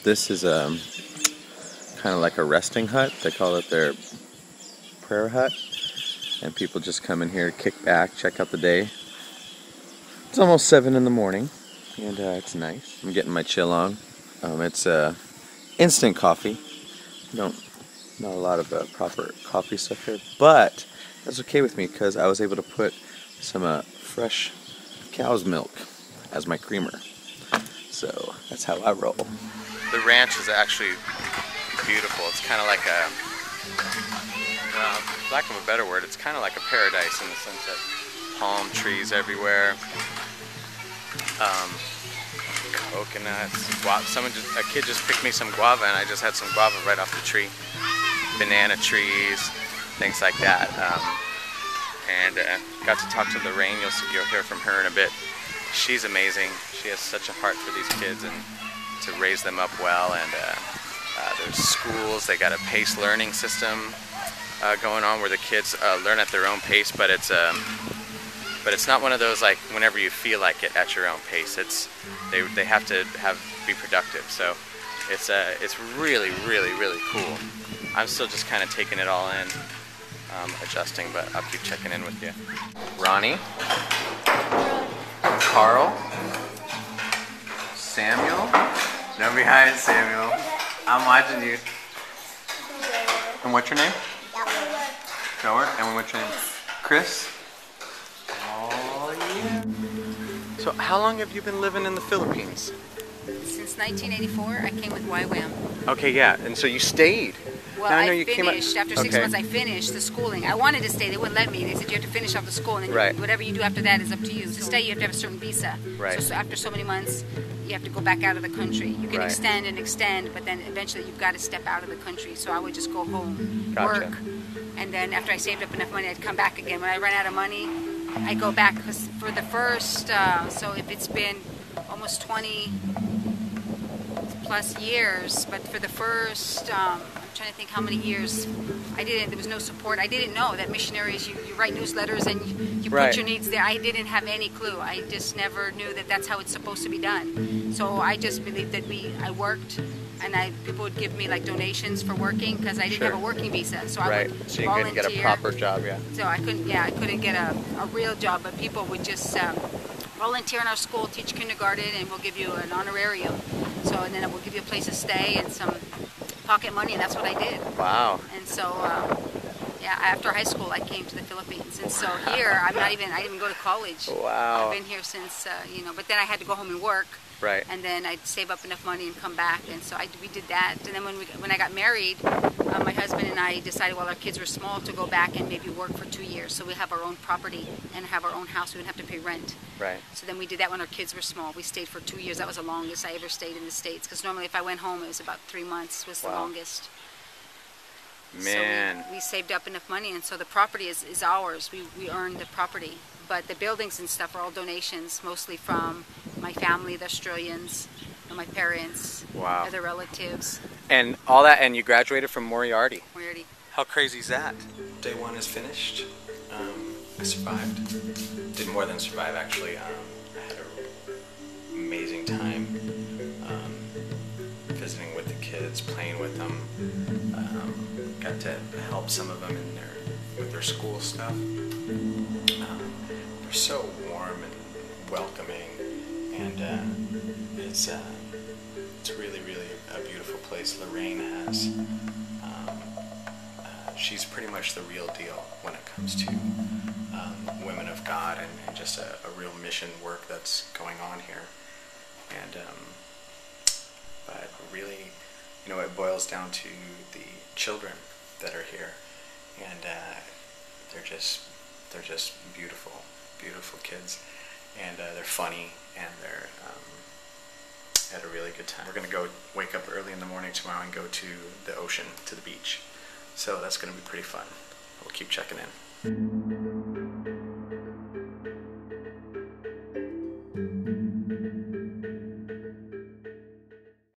This is kind of like a resting hut. They call it their prayer hut. And people just come in here, kick back, check out the day. It's almost 7 in the morning, and it's nice. I'm getting my chill on. It's instant coffee. Not a lot of proper coffee stuff here, but that's okay with me because I was able to put some fresh cow's milk as my creamer. So that's how I roll. The ranch is actually beautiful. It's kind of like a, for lack of a better word, it's kind of like a paradise in the sense that palm trees everywhere, coconuts, a kid just picked me some guava, and I just had some guava right off the tree. Banana trees, things like that. And got to talk to Lorraine. You'll hear from her in a bit. She's amazing. She has such a heart for these kids and to raise them up well. And there's schools. They got a pace learning system going on where the kids learn at their own pace, but it's not one of those like whenever you feel like it at your own pace. They have to be productive. So it's really cool. I'm still just kind of taking it all in, adjusting, but I'll keep checking in with you. Ronnie, Carl, Samuel. No behind, Samuel. I'm watching you. And what's your name? Gower. And what's your name? Chris. Oh yeah. So how long have you been living in the Philippines? Since 1984, I came with YWAM. Okay, yeah, and so you stayed. Well, now I know I you finished, came after 6 months I finished the schooling. I wanted to stay, they wouldn't let me. They said you have to finish off the school, and then whatever you do after that is up to you. To stay, you have to have a certain visa. Right. So after so many months, you have to go back out of the country. You can extend and extend, but then eventually you've got to step out of the country. So I would just go home, work, and then after I saved up enough money, I'd come back again. When I run out of money, I go back, because for the first, so if it's been almost 20 plus years, but for the first, I'm trying to think how many years, there was no support. I didn't know that missionaries, you write newsletters and you put your needs there. I didn't have any clue. I just never knew that that's how it's supposed to be done. So I just believed that I worked, and people would give me like donations for working, because I didn't have a working visa. So I would so you volunteer. couldn't get a proper job, So I couldn't get a real job, but people would just volunteer in our school, teach kindergarten, and we'll give you an honorarium. So, and then we'll give you a place to stay and some pocket money, and that's what I did. Wow. And so, after high school, I came to the Philippines. And so here, I didn't even go to college. Wow. I've been here since, but then I had to go home and work. Right. And then I'd save up enough money and come back. And so we did that. And then when I got married, my husband and I decided while our kids were small to go back and maybe work for 2 years. So we have our own property and have our own house. We wouldn't have to pay rent. Right. So then we did that when our kids were small. We stayed for 2 years. That was the longest I ever stayed in the States. Because normally if I went home, it was about 3 months was the longest. Man. So we saved up enough money, and so the property is ours. We earned the property. But the buildings and stuff are all donations, mostly from my family, the Australians, and my parents, other relatives. And all that, and you graduated from Moriarty. Moriarty. How crazy is that? Day 1 is finished. I survived. Did more than survive, actually. I had an amazing time visiting with the kids, playing with them. Got to help some of them with their school stuff. They're so warm and welcoming, and it's really a beautiful place. Lorraine has, she's pretty much the real deal when it comes to women of God and just a real mission work that's going on here. And but really, it boils down to the children that are here, and they're just beautiful kids, and they're funny, and they're had a really good time. We're gonna go wake up early in the morning tomorrow and go to the ocean, to the beach, so that's gonna be pretty fun. We'll keep checking in.